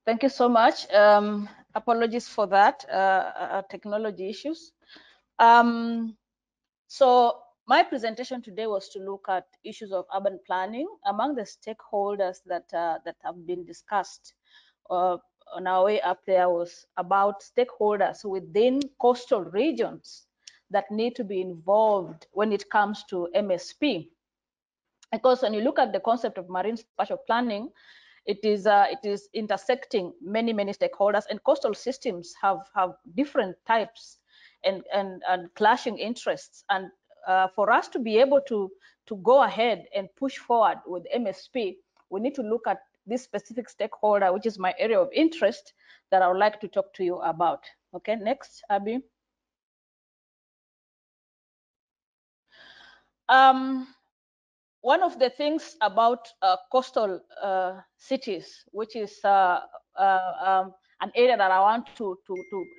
Thank you so much. Apologies for that, technology issues. So my presentation today was to look at issues of urban planning among the stakeholders that have been discussed. On our way up there was about stakeholders within coastal regions that need to be involved when it comes to MSP. Because when you look at the concept of marine spatial planning, it is intersecting many stakeholders, and coastal systems have different types and clashing interests. And for us to be able to go ahead and push forward with MSP, we need to look at this specific stakeholder, which is my area of interest that I would like to talk to you about. Okay, next, Abby. One of the things about coastal cities, which is an area that I want to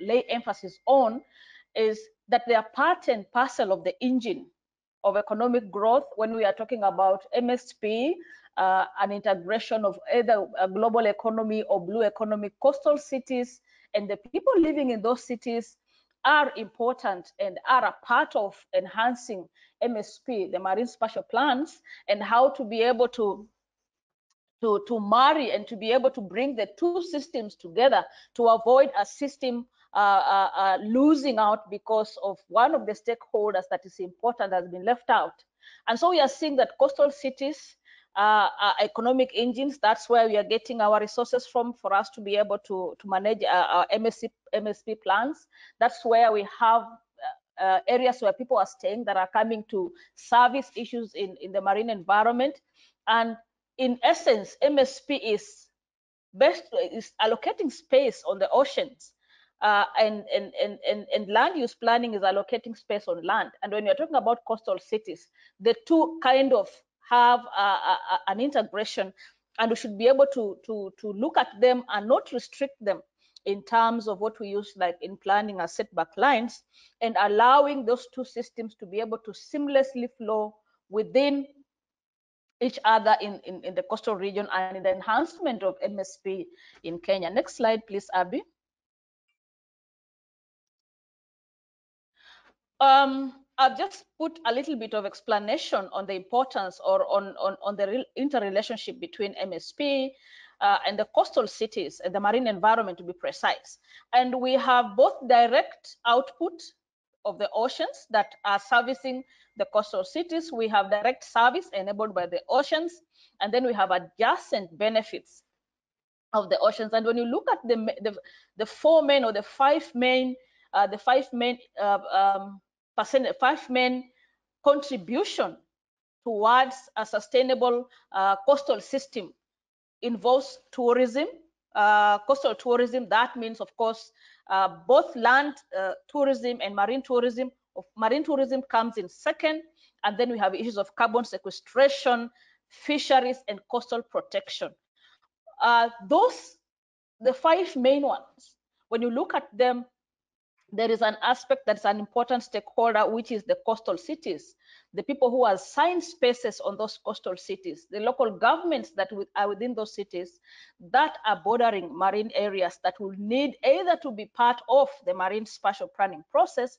lay emphasis on, is that they are part and parcel of the engine of economic growth when we are talking about MSP, an integration of either a global economy or blue economy. Coastal cities and the people living in those cities are important and are a part of enhancing MSP, the marine spatial plans, and how to be able to marry and to be able to bring the two systems together to avoid a system losing out because of one of the stakeholders that is important has been left out. And so we are seeing that coastal cities are economic engines. That's where we are getting our resources from for us to be able to manage our MSP plans. That's where we have areas where people are staying that are coming to service issues in the marine environment. And in essence, MSP is allocating space on the oceans, and land use planning is allocating space on land. And when you're talking about coastal cities, the two kind of have an integration, and we should be able to look at them and not restrict them in terms of what we use like in planning as setback lines, and allowing those two systems to be able to seamlessly flow within each other in the coastal region and in the enhancement of MSP in Kenya. Next slide, please, Abby. I've just put a little bit of explanation on the importance or on the interrelationship between MSP and the coastal cities and the marine environment, to be precise. And we have both direct output of the oceans that are servicing the coastal cities. We have direct service enabled by the oceans, and then we have adjacent benefits of the oceans. And when you look at the four main or the five main contribution towards a sustainable coastal system involves tourism, coastal tourism. That means, of course, both land tourism and marine tourism. Marine tourism comes in second, and then we have issues of carbon sequestration, fisheries, and coastal protection. The five main ones, when you look at them, there is an aspect that's an important stakeholder, which is the coastal cities, the people who assign spaces on those coastal cities, the local governments that are within those cities that are bordering marine areas that will need either to be part of the marine spatial planning process,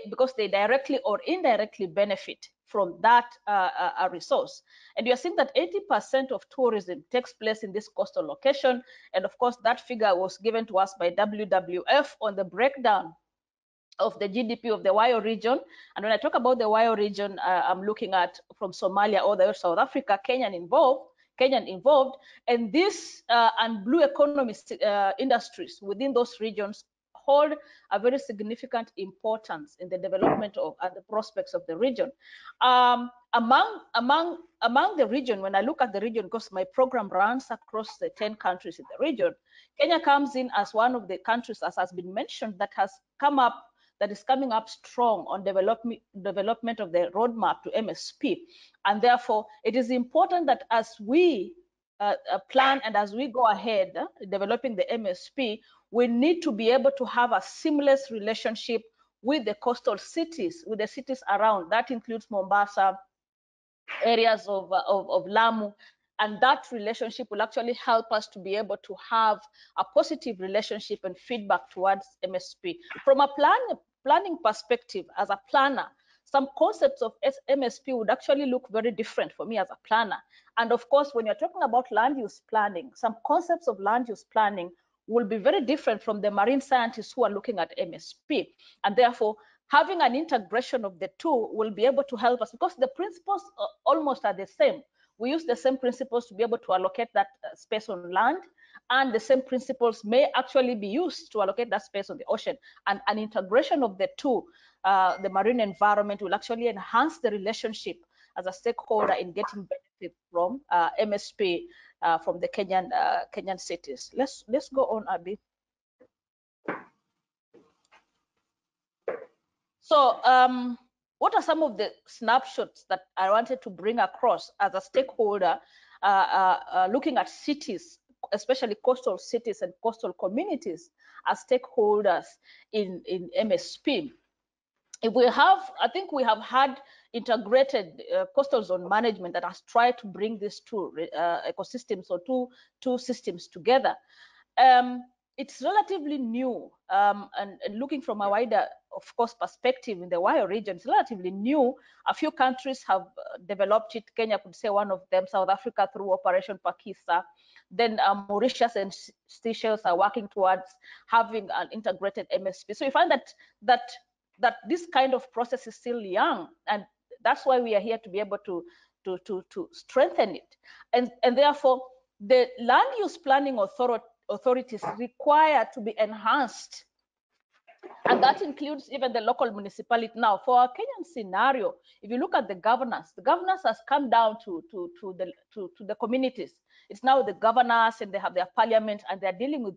because they directly or indirectly benefit from that resource. And you're seeing that 80% of tourism takes place in this coastal location. And of course, that figure was given to us by WWF on the breakdown of the GDP of the Wayo region. And when I talk about the Wayo region, I'm looking at from Somalia all the way to South Africa, Kenyan involved, and this and blue economy industries within those regions hold a very significant importance in the development of and the prospects of the region. Among the region, when I look at the region, because my program runs across the 10 countries in the region, Kenya comes in as one of the countries, as has been mentioned, that is coming up strong on development of the roadmap to MSP. And therefore, it is important that as we plan and as we go ahead developing the MSP, we need to be able to have a seamless relationship with the coastal cities, with the cities around. That includes Mombasa, areas of Lamu, And that relationship will actually help us to be able to have a positive relationship and feedback towards MSP. From a planning perspective, as a planner, some concepts of MSP would actually look very different for me as a planner. And of course, when you're talking about land use planning, some concepts of land use planning will be very different from the marine scientists who are looking at MSP. And therefore, having an integration of the two will be able to help us, because the principles almost are the same. We use the same principles to be able to allocate that space on land, and the same principles may actually be used to allocate that space on the ocean. And an integration of the two, the marine environment, will actually enhance the relationship as a stakeholder in getting benefit from MSP from the Kenyan cities. Let's go on, Abby. So what are some of the snapshots that I wanted to bring across as a stakeholder looking at cities, especially coastal cities and coastal communities as stakeholders in MSP? If we have, I think we have had integrated coastal zone management that has tried to bring these two ecosystems or two systems together. It's relatively new, and looking from a wider, of course, perspective in the WIO region, it's relatively new. A few countries have developed it. Kenya could say one of them, South Africa through Operation Pakisa. Then Mauritius and Seychelles are working towards having an integrated MSP. So you find that this kind of process is still young, and that's why we are here to be able to strengthen it. And therefore, the land use planning authorities require to be enhanced, and that includes even the local municipality. Now, for our Kenyan scenario, if you look at the governance has come down to the communities. It's now the governors, and they have their parliament, and they're dealing with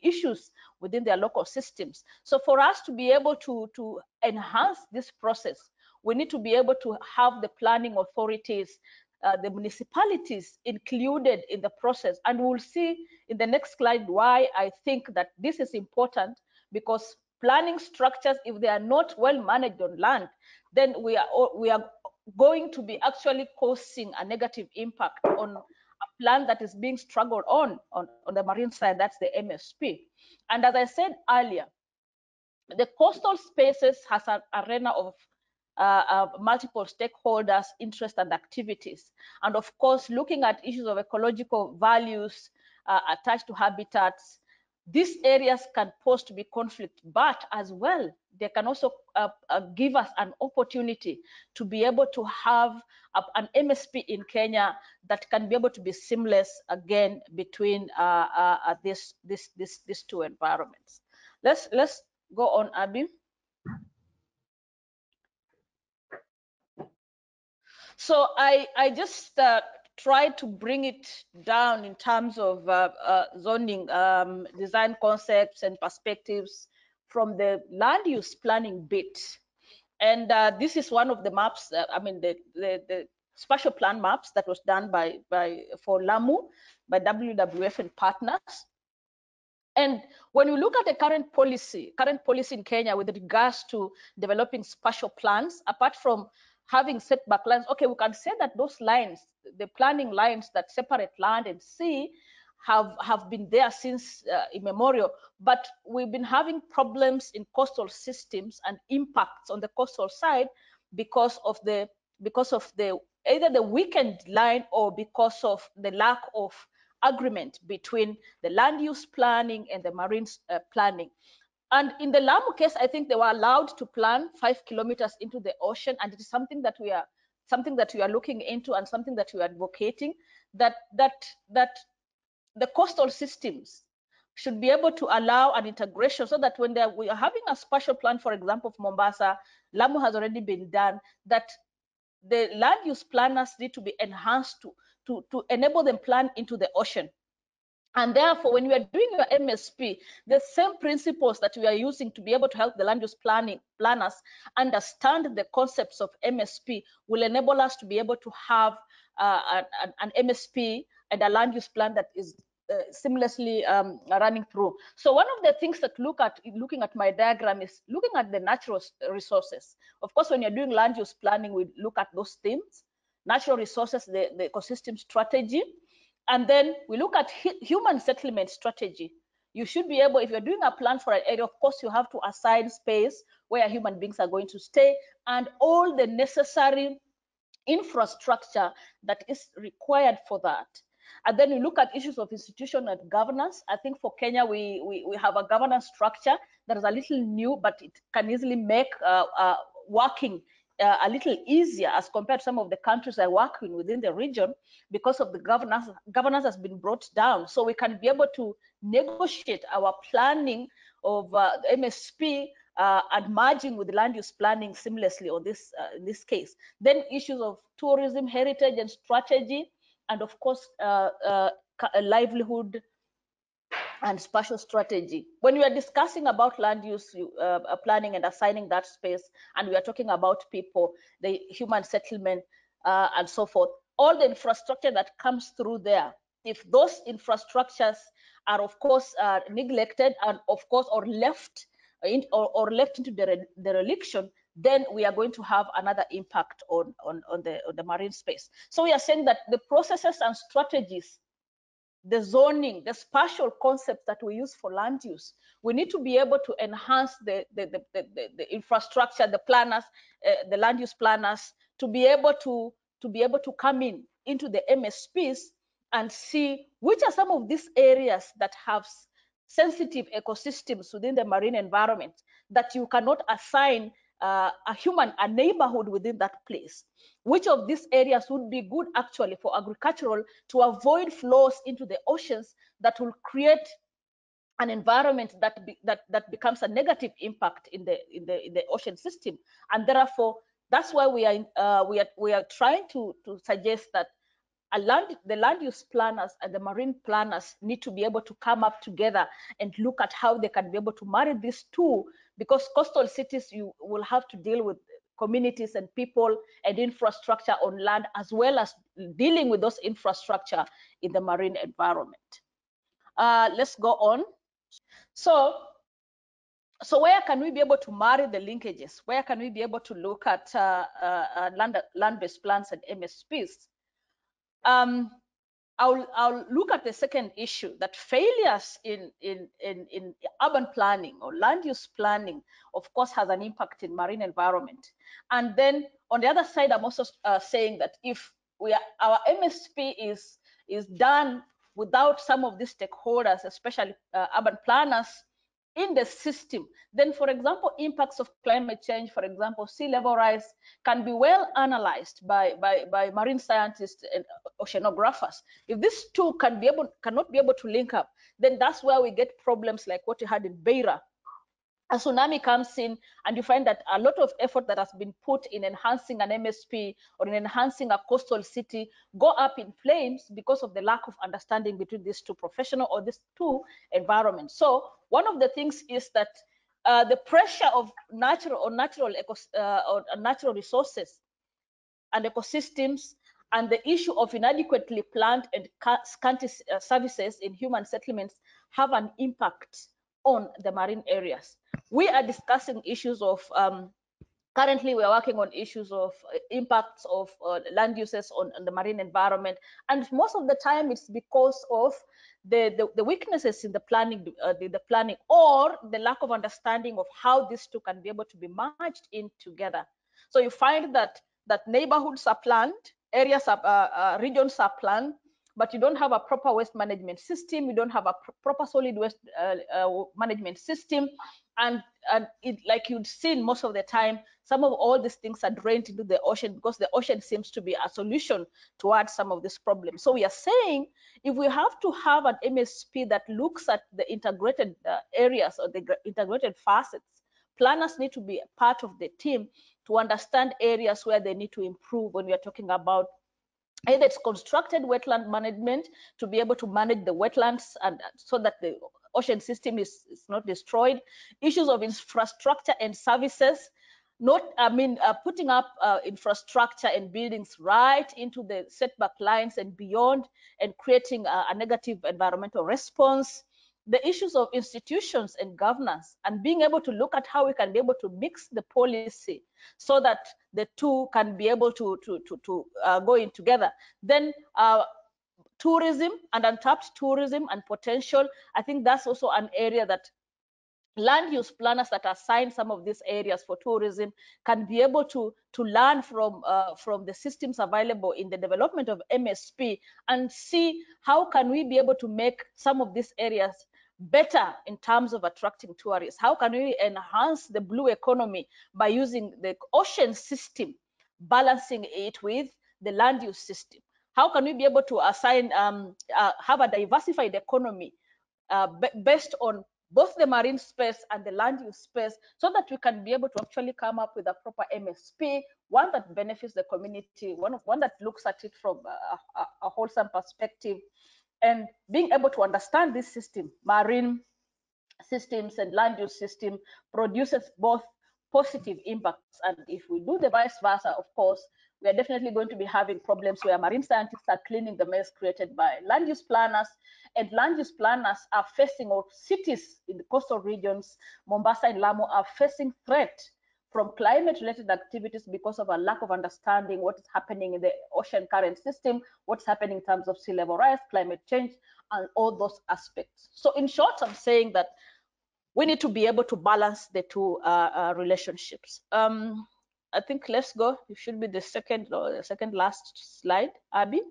issues within their local systems. So for us to be able to enhance this process, we need to be able to have the planning authorities, the municipalities included in the process. And we'll see in the next slide why I think that this is important, because planning structures, if they are not well managed on land, then we are going to be actually causing a negative impact on a plan that is being struggled on the marine side. That's the MSP. And as I said earlier, the coastal spaces has an arena of multiple stakeholders, interests, and activities. And of course, looking at issues of ecological values attached to habitats, these areas can pose to be conflict, but as well, they can also give us an opportunity to be able to have an MSP in Kenya that can be able to be seamless again between these two environments. Let's go on, Abby. So I just tried to bring it down in terms of zoning design concepts and perspectives from the land use planning bit. And this is one of the maps, I mean, the spatial plan maps that was done for Lamu by WWF and partners. And when you look at the current policy in Kenya with regards to developing spatial plans, apart from having setback lines, okay, we can say that those lines, the planning lines that separate land and sea, have been there since immemorial, but we've been having problems in coastal systems and impacts on the coastal side because of either the weakened line or because of the lack of agreement between the land use planning and the marine planning. And in the Lamu case, I think they were allowed to plan 5 kilometers into the ocean, and it is something that we are looking into, and something that we are advocating, that the coastal systems should be able to allow an integration, so that when we are having a spatial plan, for example, of Mombasa, Lamu has already been done, that the land use planners need to be enhanced to enable them plan into the ocean. And therefore, when we are doing your MSP, the same principles that we are using to be able to help the land use planners understand the concepts of MSP will enable us to be able to have an MSP and a land use plan that is seamlessly running through. So one of the things that looking at my diagram is looking at the natural resources. Of course, when you're doing land use planning, we look at those themes: natural resources, the ecosystem strategy, And then we look at human settlement strategy. You should be able, if you're doing a plan for an area, of course, you have to assign space where human beings are going to stay and all the necessary infrastructure that is required for that. And then we look at issues of institutional and governance. I think for Kenya, we have a governance structure that is a little new, but it can easily make working a little easier as compared to some of the countries that are working within the region because of the governance has been brought down. So we can be able to negotiate our planning of MSP and merging with land use planning seamlessly on this in this case. Then issues of tourism, heritage, and strategy, and of course livelihood and spatial strategy. When we are discussing about land use planning and assigning that space, and we are talking about people, the human settlement, and so forth, all the infrastructure that comes through there, if those infrastructures are of course neglected and of course or left into dereliction, then we are going to have another impact on the marine space. So we are saying that the processes and strategies, the zoning, the spatial concepts that we use for land use, we need to be able to enhance the infrastructure, the planners, the land use planners, to be able to come into the MSPs and see which are some of these areas that have sensitive ecosystems within the marine environment that you cannot assign a neighborhood within that place. Which of these areas would be good actually for agricultural to avoid flows into the oceans that will create an environment that becomes a negative impact in the ocean system. And therefore, that's why we are trying to suggest that the land use planners and the marine planners need to be able to come up together and look at how they can be able to marry these two, because coastal cities, you will have to deal with communities and people and infrastructure on land, as well as dealing with those infrastructure in the marine environment. Let's go on. So where can we be able to marry the linkages? Where can we be able to look at land-based plans and MSPs? I'll look at the second issue, that failures in urban planning or land use planning, of course, has an impact in marine environment. And then on the other side, I'm also saying that if our MSP is done without some of these stakeholders, especially urban planners, in the system, then, for example, impacts of climate change, for example, sea level rise, can be well analyzed by marine scientists and oceanographers. If these two cannot be able to link up, then that's where we get problems like what you had in Beira. A tsunami comes in and you find that a lot of effort that has been put in enhancing an MSP or in enhancing a coastal city go up in flames because of the lack of understanding between these two professional or these two environments. So one of the things is that the pressure of natural resources and ecosystems and the issue of inadequately planned and scanty services in human settlements have an impact on the marine areas. We are discussing issues of, currently we are working on issues of impacts of land uses on the marine environment. And most of the time it's because of the weaknesses in the planning, or the lack of understanding of how these two can be able to be merged in together. So you find that neighborhoods are planned, areas are, regions are planned, but you don't have a proper waste management system, you don't have a proper solid waste management system, and like you'd seen most of the time, some of all these things are drained into the ocean because the ocean seems to be a solution towards some of these problems. So we are saying if we have to have an MSP that looks at the integrated areas or the integrated facets, planners need to be part of the team to understand areas where they need to improve when we are talking about either it's constructed wetland management to be able to manage the wetlands and so that the ocean system is not destroyed, issues of infrastructure and services, putting up infrastructure and buildings right into the setback lines and beyond, and creating a negative environmental response, the issues of institutions and governance, and being able to look at how we can be able to mix the policy so that the two can be able to go in together. Then tourism and untapped tourism and potential. I think that's also an area that land use planners that assign some of these areas for tourism can be able to learn from the systems available in the development of MSP and see how can we be able to make some of these areas better in terms of attracting tourists. How can we enhance the blue economy by using the ocean system, balancing it with the land use system? How can we be able to assign, have a diversified economy based on both the marine space and the land use space, so that we can be able to actually come up with a proper MSP, one that benefits the community, one that looks at it from a wholesome perspective, and being able to understand this system, marine systems and land use system, produces both positive impacts. And if we do the vice versa, of course, we are definitely going to be having problems where marine scientists are cleaning the mess created by land use planners, and land use planners are facing, or cities in the coastal regions, Mombasa and Lamu, are facing threat from climate-related activities because of a lack of understanding what is happening in the ocean current system, what's happening in terms of sea level rise, climate change, and all those aspects. So in short, I'm saying that we need to be able to balance the two relationships. I think let's go. It should be the second last slide, Abby.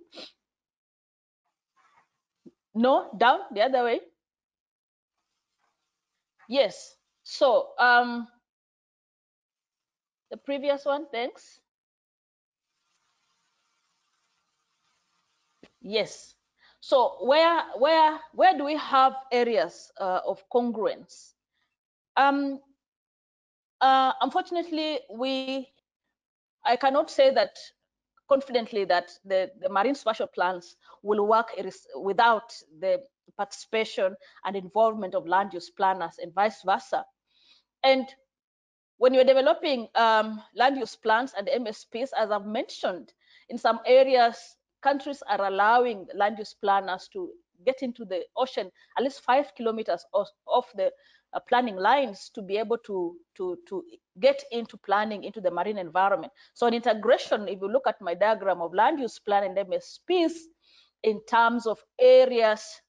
No, down, the other way. Yes. So the previous one, thanks. Yes. So where do we have areas of congruence? Unfortunately, I cannot say that confidently that the marine spatial plans will work without the participation and involvement of land use planners and vice versa. And when you're developing land use plans and MSPs, as I've mentioned, in some areas, countries are allowing land use planners to get into the ocean at least 5 kilometers off the planning lines to be able to get into planning into the marine environment. So an integration, if you look at my diagram of land use plan and MSPs in terms of areas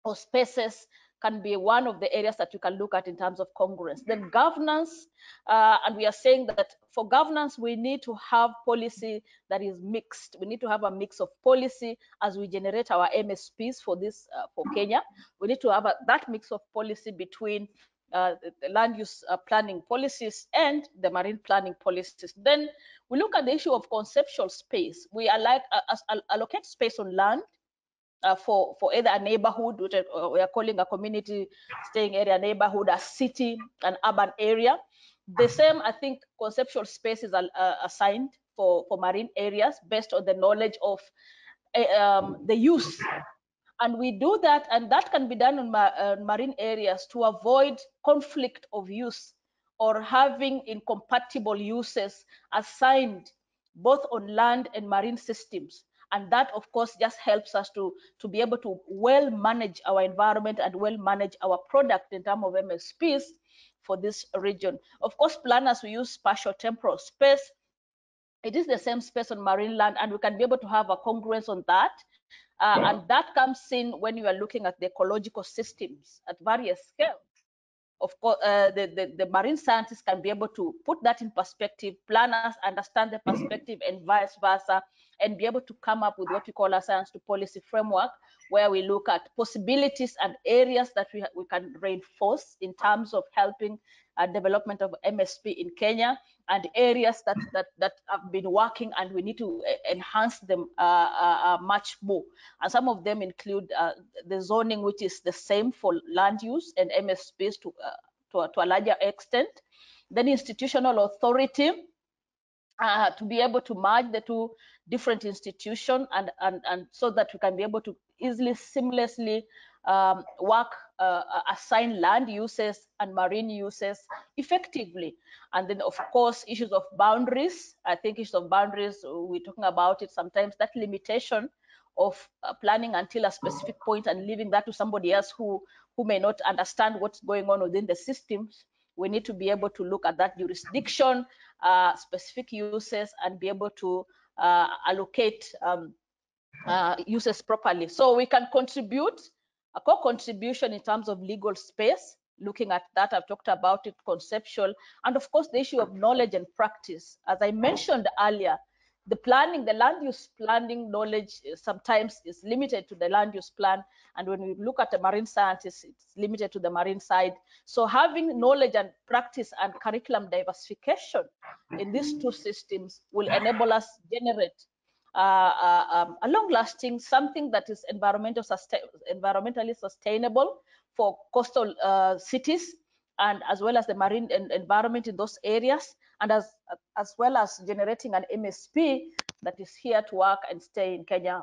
or spaces, can be one of the areas that you can look at in terms of congruence. Then governance, and we are saying that for governance, we need to have policy that is mixed. We need to have a mix of policy as we generate our MSPs for this, for Kenya. We need to have that mix of policy between the land use planning policies and the marine planning policies. Then we look at the issue of conceptual space. We are like allocate space on land for either a neighborhood, which we are calling a community staying area neighborhood, a city, an urban area. The same, I think, conceptual spaces are assigned for marine areas based on the knowledge of the use. And we do that, and that can be done in marine areas to avoid conflict of use or having incompatible uses assigned both on land and marine systems. And that, of course, just helps us to be able to well manage our environment and well manage our product in terms of MSPs for this region. Of course, planners, we use spatial temporal space. It is the same space on marine land, and we can be able to have a congruence on that. And that comes in when you are looking at the ecological systems at various scales. Of course, the marine scientists can be able to put that in perspective, planners understand the perspective, and vice versa, and be able to come up with what we call a science to policy framework, where we look at possibilities and areas that we can reinforce in terms of helping development of MSP in Kenya, and areas that have been working and we need to enhance them much more. And some of them include the zoning, which is the same for land use and MSPs to a larger extent. Then institutional authority, to be able to merge the two different institutions and so that we can be able to easily, seamlessly work, assign land uses and marine uses effectively. And then, of course, issues of boundaries. I think issues of boundaries, we're talking about it sometimes, that limitation of planning until a specific point and leaving that to somebody else who may not understand what's going on within the systems. We need to be able to look at that jurisdiction, specific uses, and be able to allocate uses properly. So we can contribute, a co-contribution in terms of legal space, looking at that. I've talked about it, conceptual, and of course the issue of knowledge and practice. As I mentioned earlier, the planning, the land use planning knowledge sometimes is limited to the land use plan. And when we look at the marine scientists, it's limited to the marine side. So having knowledge and practice and curriculum diversification in these two systems will enable us generate a long-lasting, something that is environmentally sustainable for coastal cities, and as well as the marine environment in those areas, and as well as generating an MSP that is here to work and stay in Kenya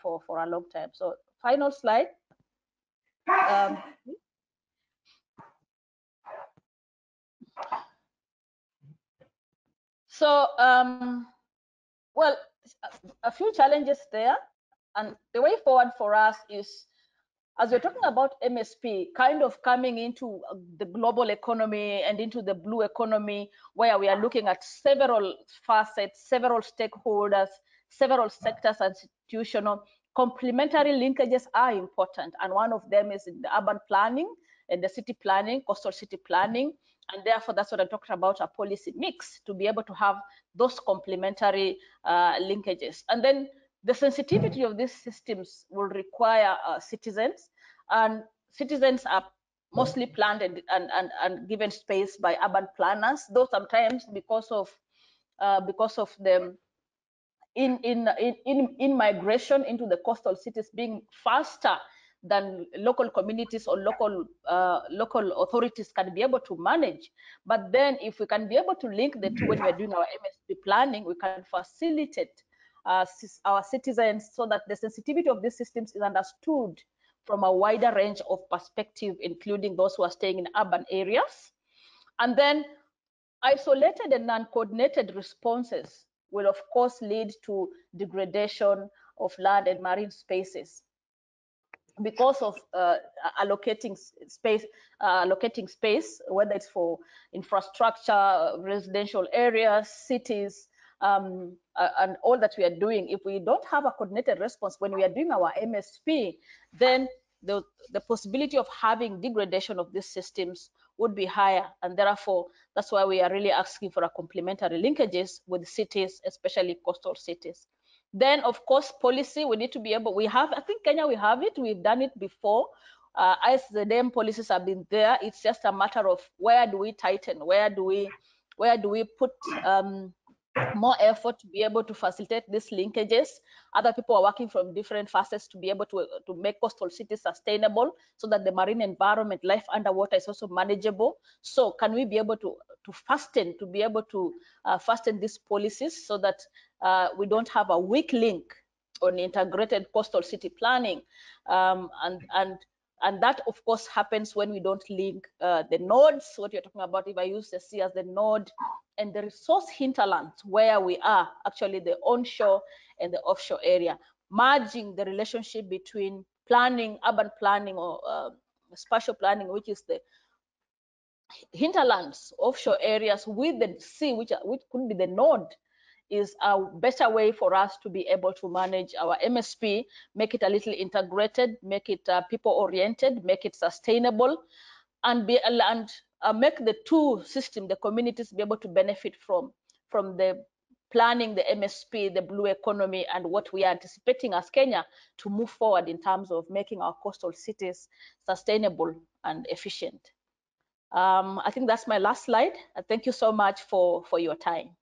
for a long time. So final slide. Well, a few challenges there, and the way forward for us is, as we're talking about MSP, kind of coming into the global economy and into the blue economy, where we are looking at several facets, several stakeholders, several sectors, institutional. Complementary linkages are important, and one of them is in the urban planning and the city planning, coastal city planning, and therefore that's what I talked about, a policy mix to be able to have those complementary linkages. And then the sensitivity of these systems will require citizens, and citizens are mostly planned and given space by urban planners, though sometimes because of the in migration into the coastal cities being faster than local communities or local authorities can be able to manage. But then if we can be able to link the two when we're doing our MSP planning, we can facilitate our citizens so that the sensitivity of these systems is understood from a wider range of perspective, including those who are staying in urban areas. And then isolated and non-coordinated responses will of course lead to degradation of land and marine spaces because of allocating space, whether it's for infrastructure, residential areas, cities, and all that we are doing. If we don't have a coordinated response when we are doing our MSP, then the possibility of having degradation of these systems would be higher, and therefore that's why we are really asking for a complementary linkages with cities, especially coastal cities. Then of course policy, we need to be able, I think Kenya, we have it, we've done it before. As the damn policies have been there, it's just a matter of where do we tighten, where do we put more effort to be able to facilitate these linkages. Other people are working from different facets to be able to make coastal cities sustainable so that the marine environment, life underwater, is also manageable. So can we be able to fasten these policies so that we don't have a weak link on integrated coastal city planning, and that of course happens when we don't link the nodes, what you're talking about, if I use the sea as the node, and the resource hinterlands where we are, actually the onshore and the offshore area, merging the relationship between planning, urban planning, or spatial planning, which is the hinterlands, offshore areas, with the sea, which could be the node, is a better way for us to be able to manage our MSP, make it a little integrated, make it people-oriented, make it sustainable, and make the two systems, the communities, be able to benefit from the planning, the MSP, the blue economy, and what we are anticipating as Kenya to move forward in terms of making our coastal cities sustainable and efficient. I think that's my last slide. Thank you so much for your time.